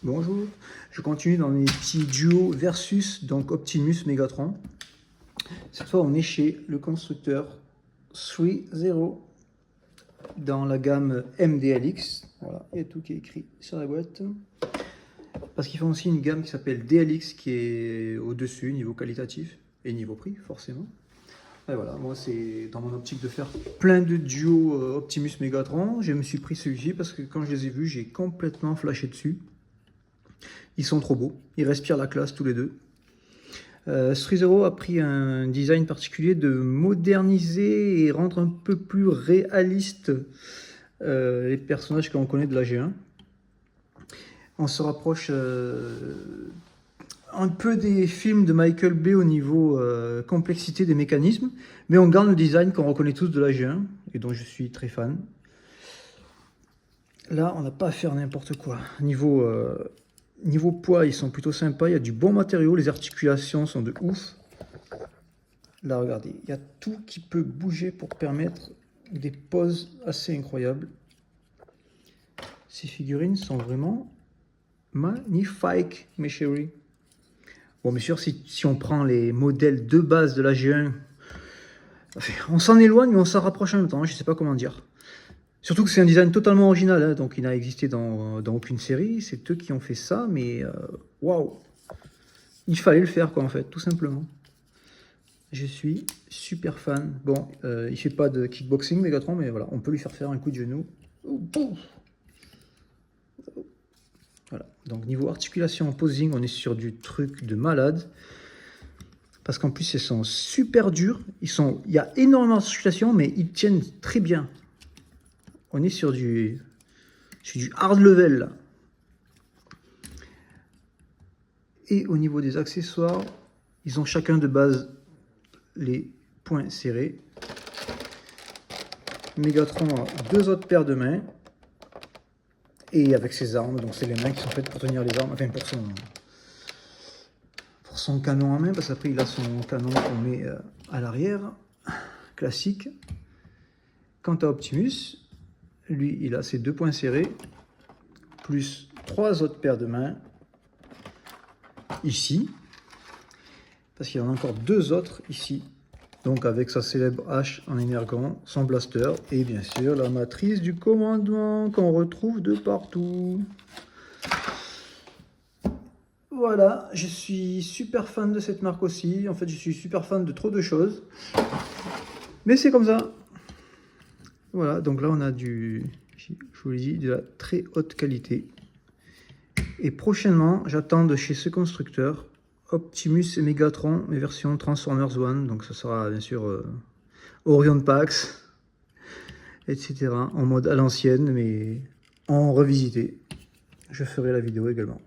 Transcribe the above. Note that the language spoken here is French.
Bonjour, je continue dans mes petits duos versus donc Optimus Megatron. Cette fois on est chez le constructeur 3.0 dans la gamme MDLX. Voilà, il y a tout qui est écrit sur la boîte. Parce qu'ils font aussi une gamme qui s'appelle DLX qui est au-dessus niveau qualitatif et niveau prix forcément. Et voilà, moi c'est dans mon optique de faire plein de duos Optimus Megatron. Je me suis pris celui-ci parce que quand je les ai vus, j'ai complètement flashé dessus. Ils sont trop beaux, ils respirent la classe tous les deux. 3.0 a pris un design particulier de moderniser et rendre un peu plus réaliste les personnages qu'on connaît de la G1. On se rapproche un peu des films de Michael Bay au niveau complexité des mécanismes, mais on garde le design qu'on reconnaît tous de la G1 et dont je suis très fan. Là, on n'a pas à faire n'importe quoi. Niveau poids, ils sont plutôt sympas, il y a du bon matériau, les articulations sont de ouf. Là, regardez, il y a tout qui peut bouger pour permettre des poses assez incroyables. Ces figurines sont vraiment magnifiques, mes chéris. Bon, bien sûr, si on prend les modèles de base de la G1, on s'en éloigne, mais on s'en rapproche en même temps, je ne sais pas comment dire. Surtout que c'est un design totalement original, hein, donc il n'a existé dans aucune série. C'est eux qui ont fait ça, mais waouh! Il fallait le faire, quoi, en fait, tout simplement. Je suis super fan. Bon, il fait pas de kickboxing, Megatron, mais voilà, on peut lui faire un coup de genou. Voilà, donc niveau articulation en posing, on est sur du truc de malade. Parce qu'en plus, ils sont super durs. Il y a énormément d'articulation, mais ils tiennent très bien. On est sur du hard level là. Et au niveau des accessoires, ils ont chacun de base les poings serrés. Megatron a deux autres paires de mains. Et avec ses armes, donc c'est les mains qui sont faites pour tenir les armes, enfin pour son canon en main, parce qu'après il a son canon qu'on met à l'arrière, classique. Quant à Optimus, lui, il a ses deux poings serrés, plus trois autres paires de mains, ici, parce qu'il y en a encore deux autres ici, donc avec sa célèbre hache en énergon, son blaster, et bien sûr la matrice du commandement qu'on retrouve de partout. Voilà, je suis super fan de cette marque aussi, en fait je suis super fan de trop de choses, mais c'est comme ça. Voilà, donc là on a je vous l'ai dit, de la très haute qualité. Et prochainement, j'attends de chez ce constructeur Optimus et Megatron, mes versions Transformers One. Donc ça sera bien sûr Orion Pax, etc. En mode à l'ancienne, mais en revisité. Je ferai la vidéo également.